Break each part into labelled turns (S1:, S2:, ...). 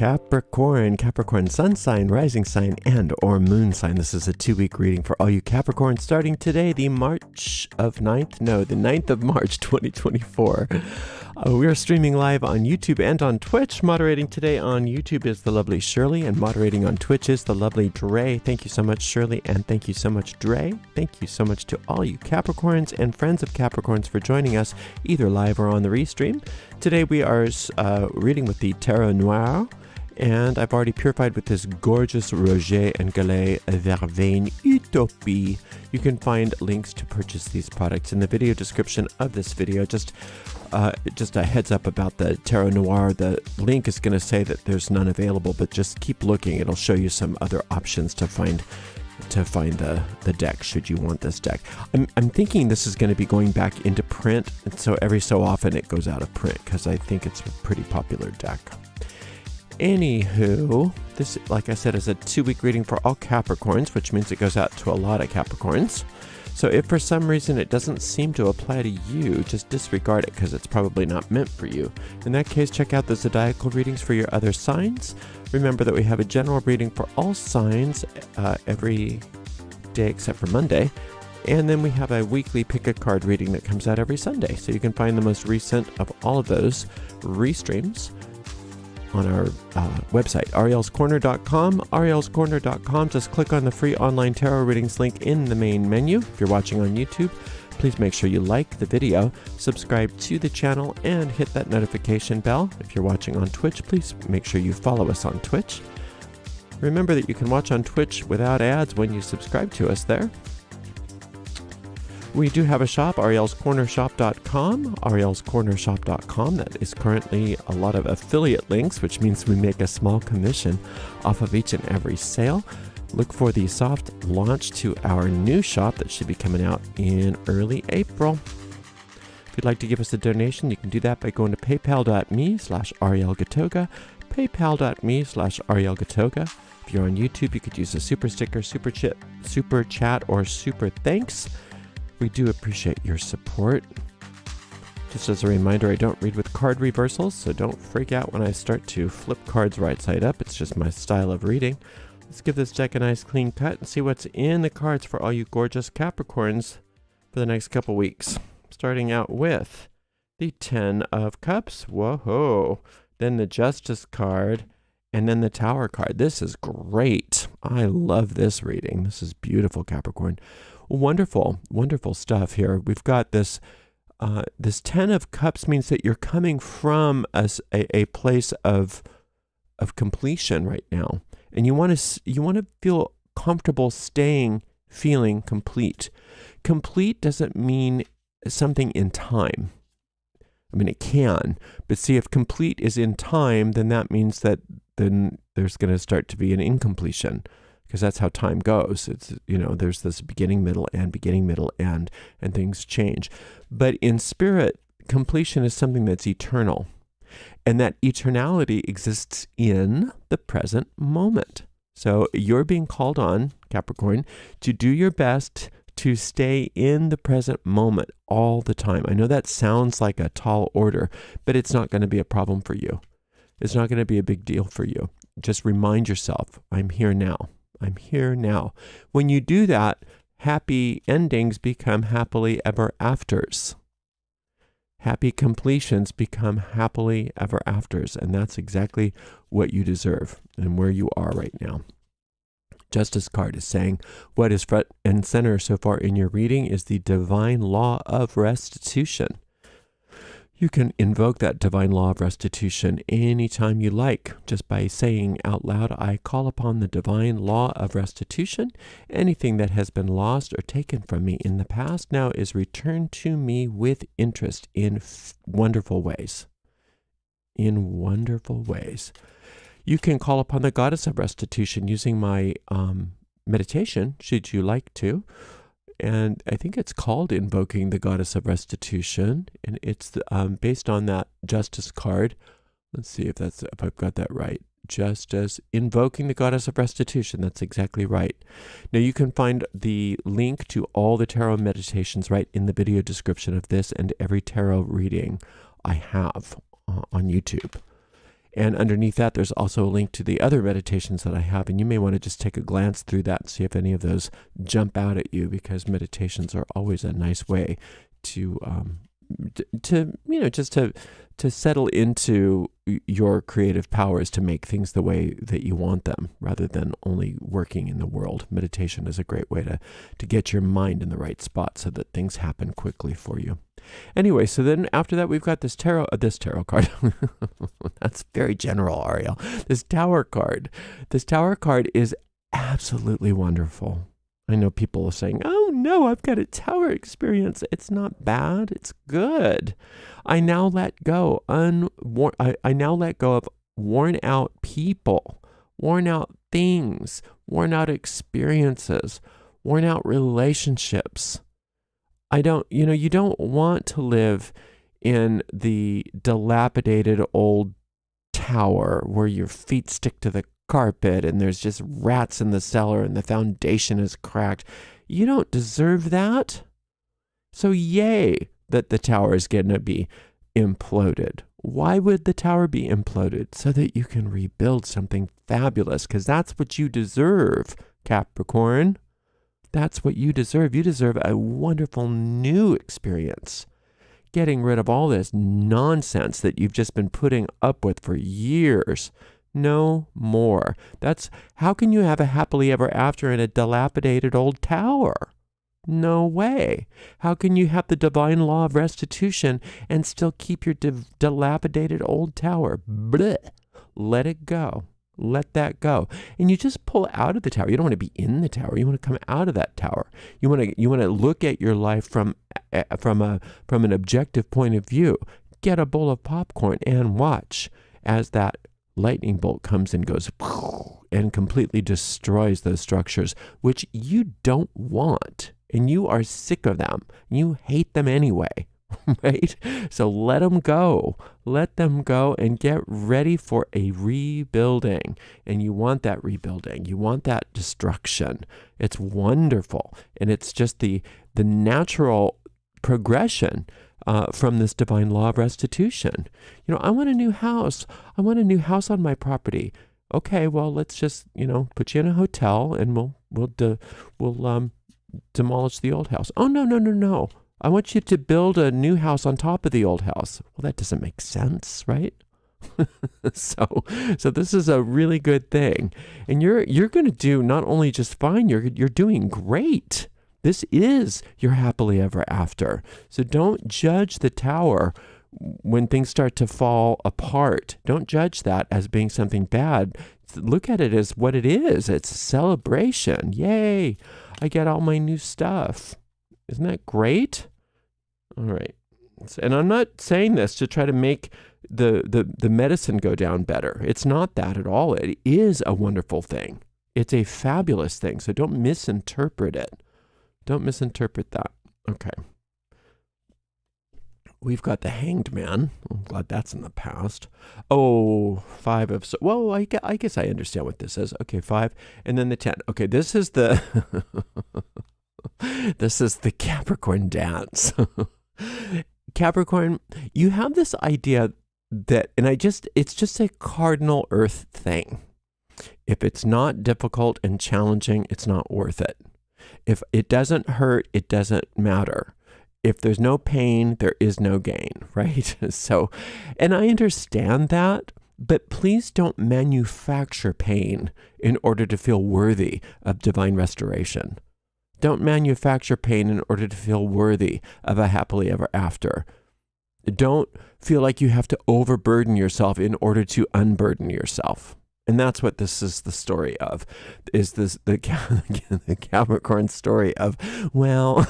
S1: Capricorn, Capricorn sun sign, rising sign, and or moon sign. This is a 2-week reading for all you Capricorn starting today, the 9th of March, 2024. We are streaming live on YouTube and on Twitch. Moderating today on YouTube is the lovely Shirley, and moderating on Twitch is the lovely Dre. Thank you so much, Shirley, and thank you so much, Dre. Thank you so much to all you Capricorns and friends of Capricorns for joining us, either live or on the restream. Today we are reading with the Tarot Noir, and I've already purified with this gorgeous Roger and Gallet Vervain Utopie. You can find links to purchase these products in the video description of this video. Just a heads up about the Tarot Noir. The link is going to say that there's none available, but just keep looking. It'll show you some other options to find the deck should you want this deck. I'm thinking this is going to be going back into print, and so every so often it goes out of print because I think it's a pretty popular deck. Anywho, this, like I said, is a 2-week reading for all Capricorns, which means it goes out to a lot of Capricorns. So if for some reason it doesn't seem to apply to you, just disregard it because it's probably not meant for you. In that case, check out the zodiacal readings for your other signs. Remember that we have a general reading for all signs every day except for Monday. And then we have a weekly pick a card reading that comes out every Sunday. So you can find the most recent of all of those restreams on our website, arielscorner.com. arielscorner.com. Just click on the free online tarot readings link in the main menu. If you're watching on YouTube, please make sure you like the video, subscribe to the channel, and hit that notification bell. If you're watching on Twitch, please make sure you follow us on Twitch. Remember that you can watch on Twitch without ads when you subscribe to us there. We do have a shop, arielscornershop.com, arielscornershop.com. That is currently a lot of affiliate links, which means we make a small commission off of each and every sale. Look for the soft launch to our new shop that should be coming out in early April. If you'd like to give us a donation, you can do that by going to paypal.me/arielgatoga, paypal.me/arielgatoga. If you're on YouTube, you could use a super sticker, super chat, or super thanks. We do appreciate your support. Just as a reminder, I don't read with card reversals, so don't freak out when I start to flip cards right side up. It's just my style of reading. Let's give this deck a nice clean cut and see what's in the cards for all you gorgeous Capricorns for the next couple weeks. Starting out with the 10 of Cups. Whoa! Then the Justice card, and then the Tower card. This is great. I love this reading. This is beautiful, Capricorn. Wonderful, wonderful stuff here. We've got this, this 10 of Cups means that you're coming from a place of completion right now. And you want to feel comfortable feeling complete. Complete doesn't mean something in time. I mean, it can, but see, if complete is in time, then that means that then there's going to start to be an incompletion, because that's how time goes. It's, there's this beginning, middle, end, and things change. But in spirit, completion is something that's eternal. And that eternality exists in the present moment. So you're being called on, Capricorn, to do your best to stay in the present moment all the time. I know that sounds like a tall order, but it's not going to be a problem for you. It's not going to be a big deal for you. Just remind yourself, I'm here now. I'm here now. When you do that, happy endings become happily ever afters. Happy completions become happily ever afters. And that's exactly what you deserve and where you are right now. Justice card is saying what is front and center so far in your reading is the divine law of restitution. You can invoke that divine law of restitution anytime you like, just by saying out loud, I call upon the divine law of restitution. Anything that has been lost or taken from me in the past now is returned to me with interest in wonderful ways. In wonderful ways. You can call upon the goddess of restitution using my meditation, should you like to. And I think it's called Invoking the Goddess of Restitution, and it's based on that Justice card. Let's see if I've got that right. Justice, Invoking the Goddess of Restitution. That's exactly right. Now you can find the link to all the tarot meditations right in the video description of this and every tarot reading I have on YouTube. And underneath that, there's also a link to the other meditations that I have. And you may want to just take a glance through that and see if any of those jump out at you, because meditations are always a nice way to just to settle into your creative powers to make things the way that you want them, rather than only working in the world. Meditation is a great way to get your mind in the right spot so that things happen quickly for you. Anyway, so then after that, we've got this tarot card. That's very general, Ariel. This Tower card. This Tower card is absolutely wonderful. I know people are saying, oh no, I've got a Tower experience. It's not bad. It's good. I now let go. I now let go of worn out people, worn out things, worn out experiences, worn out relationships. You don't want to live in the dilapidated old tower where your feet stick to the carpet and there's just rats in the cellar and the foundation is cracked. You don't deserve that. So yay that the tower is going to be imploded. Why would the tower be imploded? So that you can rebuild something fabulous, because that's what you deserve, Capricorn. That's what you deserve. You deserve a wonderful new experience. Getting rid of all this nonsense that you've just been putting up with for years. No more. How can you have a happily ever after in a dilapidated old tower? No way. How can you have the divine law of restitution and still keep your dilapidated old tower? Blech. Let it go. Let that go. And you just pull out of the tower. You don't want to be in the tower. You want to come out of that tower. You want to look at your life from an objective point of view. Get a bowl of popcorn and watch as that lightning bolt comes and goes and completely destroys those structures, which you don't want. And you are sick of them. You hate them anyway. Right? So let them go. Let them go and get ready for a rebuilding. And you want that rebuilding. You want that destruction. It's wonderful. And it's just the natural progression from this divine law of restitution. I want a new house. I want a new house on my property. Okay, well, let's just, put you in a hotel and we'll demolish the old house. Oh, no. I want you to build a new house on top of the old house. Well, that doesn't make sense, right? So this is a really good thing. And you're going to do not only just fine, you're doing great. This is your happily ever after. So don't judge the tower when things start to fall apart. Don't judge that as being something bad. Look at it as what it is. It's a celebration. Yay, I get all my new stuff. Isn't that great? All right. And I'm not saying this to try to make the medicine go down better. It's not that at all. It is a wonderful thing. It's a fabulous thing. So don't misinterpret it. Don't misinterpret that. Okay. We've got the Hanged Man. I'm glad that's in the past. Oh, 5 of... Well, I guess I understand what this is. Okay, 5. And then the 10. Okay, this is the... this is the Capricorn dance. Capricorn, you have this idea that... And it's just a cardinal earth thing. If it's not difficult and challenging, it's not worth it. If it doesn't hurt, it doesn't matter. If there's no pain, there is no gain, right? So, and I understand that, but please don't manufacture pain in order to feel worthy of divine restoration. Don't manufacture pain in order to feel worthy of a happily ever after. Don't feel like you have to overburden yourself in order to unburden yourself. And that's what this is the story of, is the Capricorn story of, well,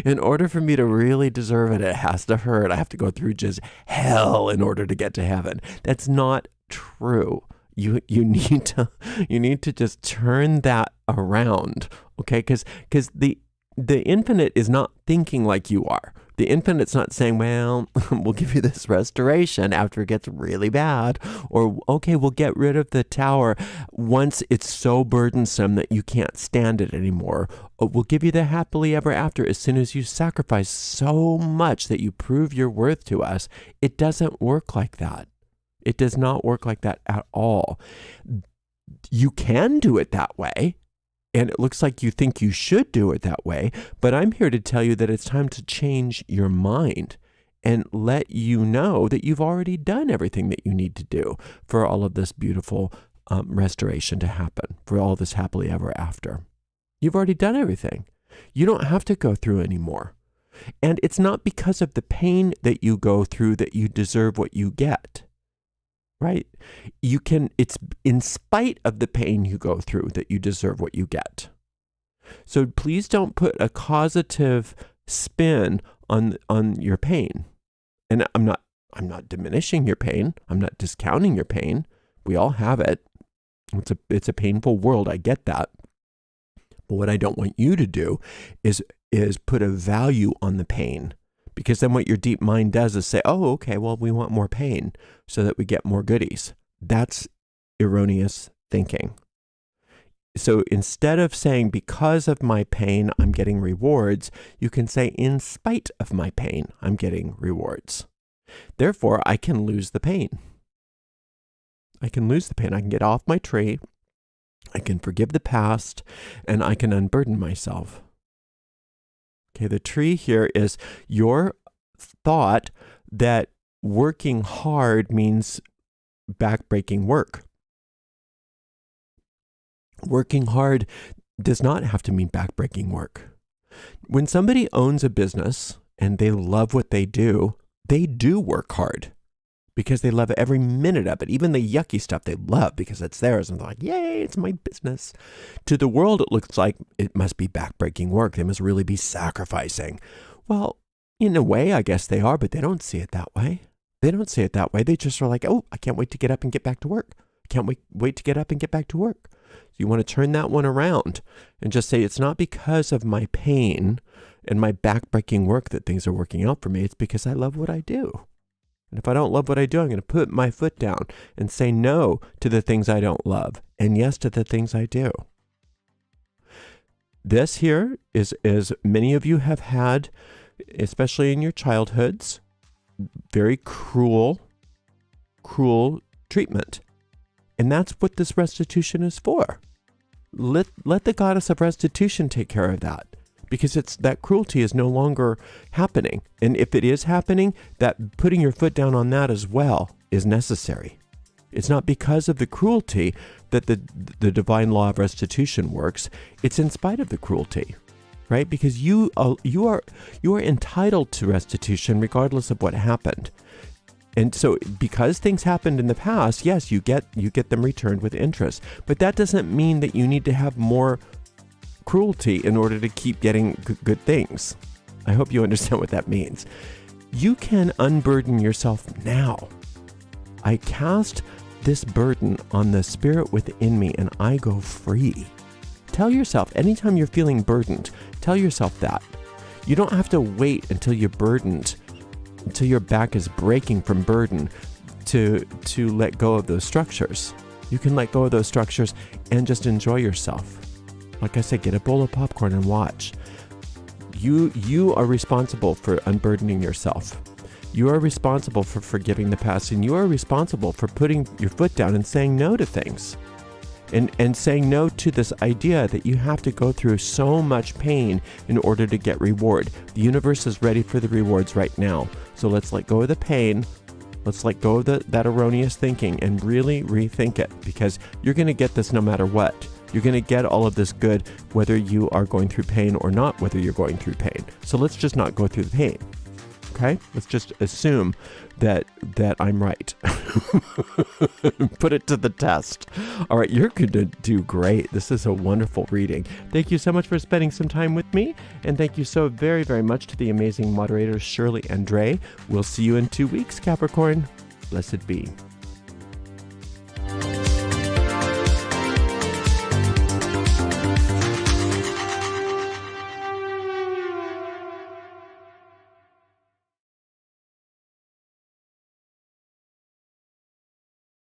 S1: in order for me to really deserve it, it has to hurt. I have to go through just hell in order to get to heaven. That's not true. You need to just turn that around, okay? Because the infinite is not thinking like you are. The infinite's not saying, well, we'll give you this restoration after it gets really bad, or okay, we'll get rid of the tower once it's so burdensome that you can't stand it anymore. Or we'll give you the happily ever after as soon as you sacrifice so much that you prove your worth to us. It doesn't work like that. It does not work like that at all. You can do it that way, and it looks like you think you should do it that way, but I'm here to tell you that it's time to change your mind and let you know that you've already done everything that you need to do for all of this beautiful restoration to happen, for all this happily ever after. You've already done everything. You don't have to go through anymore. And it's not because of the pain that you go through that you deserve what you get, right? It's in spite of the pain you go through that you deserve what you get. So please don't put a causative spin on your pain. And I'm not diminishing your pain. I'm not discounting your pain. We all have it. It's a painful world. I get that. But what I don't want you to do is put a value on the pain, because then what your deep mind does is say, oh, okay, well, we want more pain so that we get more goodies. That's erroneous thinking. So instead of saying, because of my pain, I'm getting rewards, you can say, in spite of my pain, I'm getting rewards. Therefore, I can lose the pain. I can lose the pain. I can get off my tree. I can forgive the past, and I can unburden myself. Okay, the tree here is your thought that working hard means backbreaking work. Working hard does not have to mean backbreaking work. When somebody owns a business and they love what they do work hard because they love every minute of it. Even the yucky stuff they love because it's theirs, and they're like, yay, it's my business. To the world, it looks like it must be backbreaking work. They must really be sacrificing. Well, in a way, I guess they are, but they don't see it that way. They don't see it that way. They just are like, oh, I can't wait to get up and get back to work. I can't wait to get up and get back to work. So you want to turn that one around and just say, it's not because of my pain and my backbreaking work that things are working out for me. It's because I love what I do. And if I don't love what I do, I'm going to put my foot down and say no to the things I don't love and yes to the things I do. This here is, as many of you have had, especially in your childhoods, very cruel treatment. And that's what this restitution is for. Let the goddess of restitution take care of that, because that cruelty is no longer happening. And if it is happening, that putting your foot down on that as well is necessary. It's not because of the cruelty that the divine law of restitution works. It's in spite of the cruelty, right? Because you are entitled to restitution regardless of what happened. And so because things happened in the past, yes, you get them returned with interest. But that doesn't mean that you need to have more cruelty in order to keep getting good things. I hope you understand what that means. You can unburden yourself now. I cast this burden on the spirit within me and I go free. Tell yourself, anytime you're feeling burdened, tell yourself that. You don't have to wait until you're burdened, until your back is breaking from burden to let go of those structures. You can let go of those structures and just enjoy yourself. Like I said, get a bowl of popcorn and watch. You are responsible for unburdening yourself. You are responsible for forgiving the past, and you are responsible for putting your foot down and saying no to things. And saying no to this idea that you have to go through so much pain in order to get reward. The universe is ready for the rewards right now. So let's let go of the pain. Let's let go of that erroneous thinking and really rethink it, because you're going to get this no matter what. You're going to get all of this good whether you are going through pain or not whether you're going through pain. So let's just not go through the pain. Okay? Let's just assume that I'm right. Put it to the test. All right, you're going to do great. This is a wonderful reading. Thank you so much for spending some time with me. And thank you so very, very much to the amazing moderators, Shirley and Dre. We'll see you in 2 weeks, Capricorn. Blessed be.